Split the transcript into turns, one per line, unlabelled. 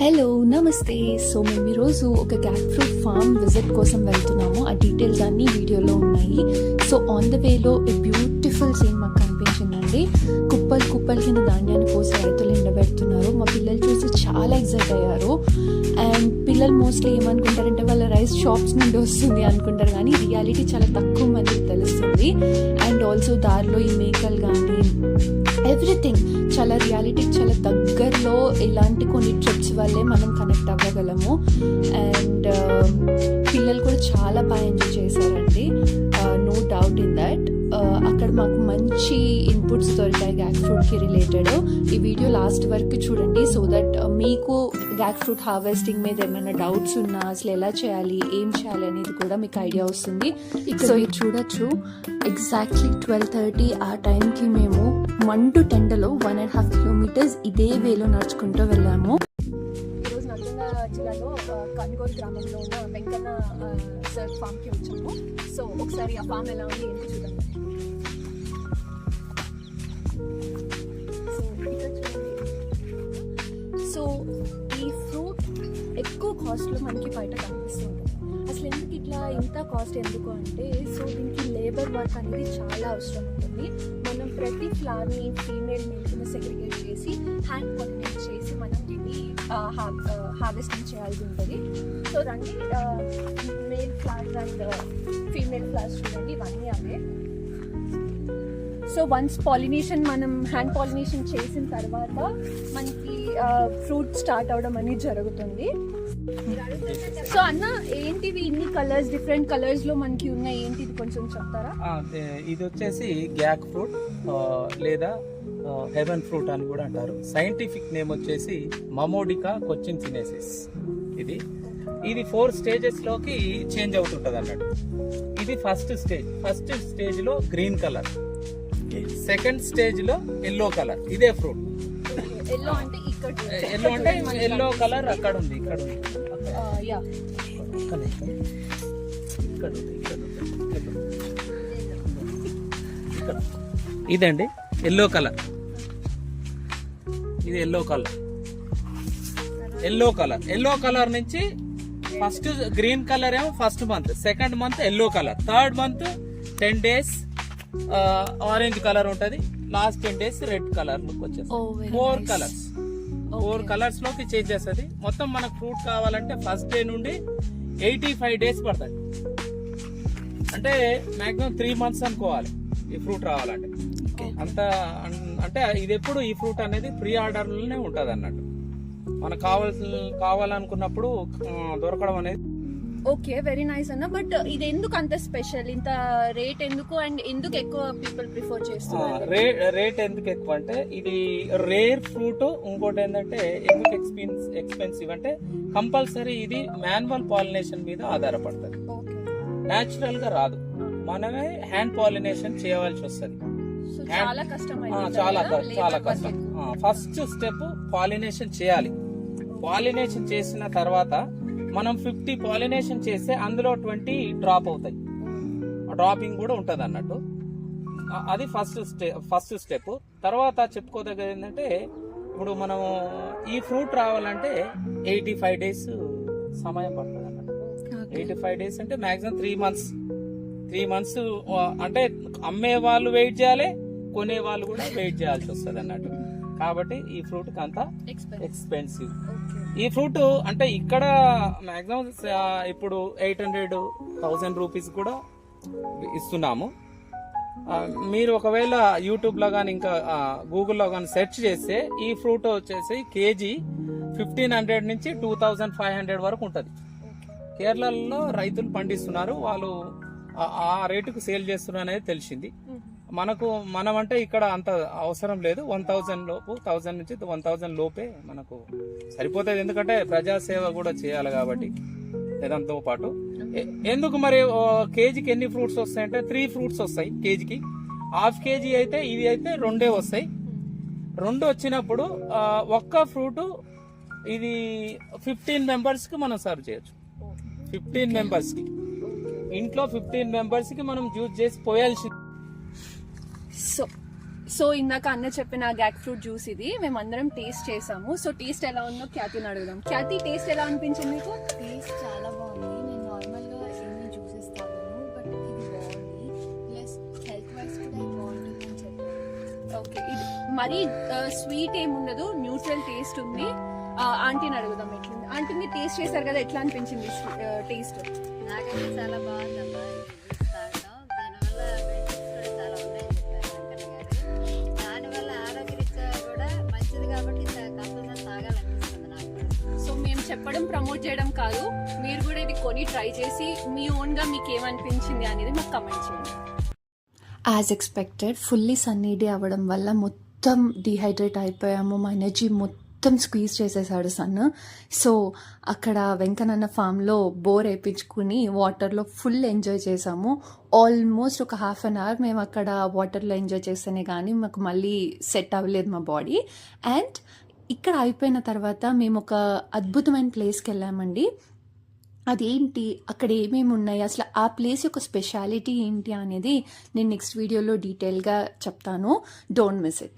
Hello నమస్తే. So మేము ఈరోజు ఒక గ్యాక్ ఫ్రూట్ ఫామ్ విజిట్ కోసం వెళ్తున్నాము. ఆ డీటెయిల్స్ అన్నీ వీడియోలో ఉన్నాయి. సో ఆన్ ద వేలో ఏ బ్యూటిఫుల్ సీన్ మాకు కనిపించిందండి. కుప్పలు కింద ధాన్యాన్ని పోసి రైతులు ఎండబెడుతున్నారు. మా పిల్లలు చూసి చాలా ఎక్సైట్ అయ్యారు. అండ్ పిల్లలు మోస్ట్లీ ఏమనుకుంటారంటే వాళ్ళ రైస్ షాప్స్ నుండి వస్తుంది అనుకుంటారు, కానీ రియాలిటీ చాలా తక్కువ మందికి తెలుస్తుంది. అండ్ ఆల్సో దారిలో ఈ మేకలు కానీ ఎవ్రీథింగ్ చాలా రియాలిటీకి చాలా దగ్గరలో ఇలాంటి కొన్ని ట్రిప్స్ వల్లే మనం కనెక్ట్ అవ్వగలము. అండ్ పిల్లలు కూడా చాలా బాగా ఎంజాయ్ చేశారండి, నో డౌట్ ఇన్ దట్. అక్కడ మాకు మంచి ఇన్పుట్స్ దొరికాయి గ్యాక్ ఫ్రూట్కి రిలేటెడ్. ఈ వీడియో లాస్ట్ వరకు చూడండి, సో దట్ మీకు గ్యాక్ ఫ్రూట్ హార్వెస్టింగ్ మీద ఏమైనా డౌట్స్ ఉన్నా, అసలు ఎలా చేయాలి, ఏం చేయాలి అనేది కూడా మీకు ఐడియా వస్తుంది. సో ఇది చూడొచ్చు, ఎగ్జాక్ట్లీ 12:30 ఆ టైంకి మేము మండు టెండలో 1.5 కిలోమీటర్స్ ఇదే వేలో నడుచుకుంటూ వెళ్ళాము. ఈరోజు నంద్యాల జిల్లాలో కనుగోలు గ్రామంలో ఉన్న వెంకన్న సర్ ఫామ్కి వచ్చాము. సో ఒకసారి ఆ ఫామ్ ఎలా ఉంది ఏంటి చూద్దాం. సో ఈ ఫ్రూట్ ఎక్కువ కాస్ట్లో మనకి బయట కనిపిస్తుంది. అసలు ఎందుకు ఇట్లా ఇంత కాస్ట్ ఎందుకు అంటే, సో దీనికి లేబర్ వర్క్ అనేది చాలా అవసరం ఉంటుంది. మనం ప్రతి ఫ్లవర్ని ఫీమేల్ మేల్ కింద సెగ్రిగేట్ చేసి హ్యాండ్ పాలినేట్ చేసి మనం దీన్ని హార్వెస్టింగ్ చేయాల్సి ఉంటుంది. సో రండి, male flowers and female flowers చూడండి, ఇవన్నీ అవే. సో వన్స్ పాలినేషన్ మనం హ్యాండ్ పాలినేషన్ చేసిన తర్వాత మనకి ఫ్రూట్ స్టార్ట్ అవడం అనేది జరుగుతుంది. సో అన్న, ఏంటివి ఇన్ని కలర్స్, డిఫరెంట్ కలర్స్ లో మనకి ఉన్నాయి, ఏంటిది కొంచెం చెప్తారా?
ఇది వచ్చేసి గ్యాక్ ఫ్రూట్ లేదా హెవెన్ ఫ్రూట్ అని కూడా అంటారు. సైంటిఫిక్ నేమ్ వచ్చేసి మమోడికా కొచ్చిన్ సినెసిస్. ఇది 4 స్టేజెస్ లోకి చేంజ్ అవుతుంటది అన్నట్టు. ఇది ఫస్ట్ స్టేజ్ లో గ్రీన్ కలర్, సెకండ్ స్టేజ్ లో ఎల్లో కలర్. ఇదే ఫ్రూట్.
ఎల్లో అంటే ఇక్కడ,
ఎల్లో కలర్ అక్కడ ఉంది, ఇక్కడ ఉంది, ఇదండి ఎల్లో కలర్. ఇది ఎల్లో కలర్ నుంచి ఫస్ట్ గ్రీన్ కలర్ ఏమో first month, second month yellow colour, third month 10 days orange colour ఉంటది, last 10 days red colour look వచ్చేస్తుంది. 4 కలర్స్ లోకి చేంజ్ చేస్తుంది. మొత్తం మనకు ఫ్రూట్ కావాలంటే ఫస్ట్ డే నుండి 85 days పడుతుంది. అంటే మాక్సిమం 3 months అనుకోవాలి ఈ ఫ్రూట్ రావాలంటే. అంత అంటే ఇది ఎప్పుడు ఈ ఫ్రూట్ అనేది ప్రీ ఆర్డర్ లోనే ఉంటది అన్నట్టు. మనకు కావాలనుకున్నప్పుడు దొరకడం అనేది.
ఓకే, వెరీ నైస్ అన్న. బట్ ఇది ఎందుకు అంత స్పెషల్, ఇంత రేట్ ఎందుకు, అండ్ ఎందుకు ఎక్కువ పీపుల్ ప్రిఫర్ చేస్తున్నారు?
రేట్ ఎందుకు ఎక్కువ అంటే, ఇది రేర్ ఫ్రూట్. ఇంకోటి ఏంటంటే ఎందుకు ఎక్స్పెన్సివ్ అంటే, కంపల్సరీ ఇది మాన్యువల్ పాలినేషన్ మీద ఆధారపడుతుంది. న్యాచురల్ గా రాదు, మనమే హ్యాండ్ పాలినేషన్ చేయవలసి వస్తుంది.
చాలా
కష్టం. ఫస్ట్ స్టెప్ పాలినేషన్ చేయాలి. పాలినేషన్ చేసిన తర్వాత మనం 50 పాలినేషన్ చేస్తే అందులో 20 డ్రాప్ అవుతాయి. డ్రాపింగ్ కూడా ఉంటది అన్నట్టు. అది ఫస్ట్ స్టెప్. తర్వాత చెప్పుకోదగ్గది ఏంటంటే, ఇప్పుడు మనం ఈ ఫ్రూట్ రావాలంటే 85 days సమయం పడుతుంది అన్నట్టు. 85 days అంటే మాక్సిమం 3 months. 3 months అంటే అమ్మే వాళ్ళు వెయిట్ చేయాలి, కొనే వాళ్ళు కూడా వెయిట్ చేయాల్సి వస్తుంది అన్నట్టు. కాబట్టి ఈ ఫ్రూట్ కి అంత ఎక్స్పెన్సివ్. ఈ ఫ్రూట్ అంటే ఇక్కడ మాక్సిమం ఇప్పుడు 800,000 రూపీస్ కూడా ఇస్తున్నాము. మీరు ఒకవేళ యూట్యూబ్ లో కానీ ఇంకా గూగుల్లో కానీ సెర్చ్ చేస్తే ఈ ఫ్రూట్ వచ్చేసి కేజీ 1500 నుంచి 2500 వరకు ఉంటుంది. కేరళలో రైతులు పండిస్తున్నారు, వాళ్ళు ఆ రేటుకు సేల్ చేస్తున్నారు అనేది తెలిసింది. మనం అంటే ఇక్కడ అంత అవసరం లేదు. 1000 లోపు, 1000 నుంచి 1000 లోపే మనకు సరిపోతుంది. ఎందుకంటే ప్రజాసేవ కూడా చేయాలి కాబట్టి. దాంతో పాటు ఎందుకు మరి కేజీకి ఎన్ని ఫ్రూట్స్ వస్తాయంటే 3 ఫ్రూట్స్ వస్తాయి కేజీకి. హాఫ్ కేజీ అయితే ఇది అయితే 2 వస్తాయి. 2 వచ్చినప్పుడు ఒక్క ఫ్రూట్ ఇది 15 members కి మనం సర్వ్ చేయొచ్చు. 15 members కి, ఇంట్లో 15 members కి మనం జ్యూస్ చేసి పోయాల్సింది.
సో ఇందాక అన్న చెప్పిన గ్యాక్ ఫ్రూట్ జ్యూస్ ఇది మేమందరం టేస్ట్ చేసాము. సో టేస్ట్ ఎలా ఉందో ఖ్యాతిని అడుగుదాం. ఖ్యాతి, టేస్ట్ ఎలా అనిపించింది మీకు?
టేస్ట్ చాలా బాగుంది. నేను నార్మల్గా ఎన్ని జ్యూసెస్ తాగాను, బట్ ఇది బాగుంది. ప్లస్ హెల్త్ వైజ్ కూడా బాగుంటుంది అని చెప్పాను.
ఓకే, ఇది మరీ స్వీట్ ఏముండదు, న్యూట్రల్ టేస్ట్ ఉంది. ఆంటీని అడుగుదాం ఎట్లుంది. ఆంటీ మీరు టేస్ట్ చేశారు కదా, ఎట్లా అనిపించింది టేస్ట్?
నాకైతే చాలా బాగుందమ్మా ఇది జ్యూస్ తాగడం. దీనివల్ల బెనిఫిట్స్ కూడా చాలా ఉన్నాయని చెప్పారు వెంకన్న గారు. దానివల్ల ఆరోగ్యరీత్యా కూడా మంచిది కాబట్టి కంపల్సరీ తాగాలనిపిస్తుంది నాకు.
సో మేము చెప్పడం ప్రమోట్ చేయడం కాదు, మీరు కూడా ఇది కొని ట్రై చేసి మీ ఓన్గా మీకు ఏమనిపించింది అనేది మాకు కమెంట్ చేయండి. As expected fully sunny day అవ్వడం వల్ల మొత్తం డిహైడ్రేట్ అయిపోయాము. మా ఎనర్జీ మొత్తం స్క్వీజ్ చేసేసాడు సన్. సో అక్కడ వెంకన్నన్న ఫామ్లో బోర్ వేయించుకుని వాటర్లో ఫుల్ ఎంజాయ్ చేసాము. ఆల్మోస్ట్ ఒక హాఫ్ అన్ అవర్ మేము అక్కడ వాటర్లో ఎంజాయ్ చేస్తేనే కానీ మాకు మళ్ళీ సెట్ అవ్వలేదు మా బాడీ. అండ్ ఇక్కడ అయిపోయిన తర్వాత మేము ఒక అద్భుతమైన ప్లేస్కి వెళ్ళామండి. అదేంటి, అక్కడ ఏమేమి ఉన్నాయి, అసలు ఆ ప్లేస్ యొక్క స్పెషాలిటీ ఏంటి అనేది నేను నెక్స్ట్ వీడియోలో డీటెయిల్గా చెప్తాను. Don't miss it.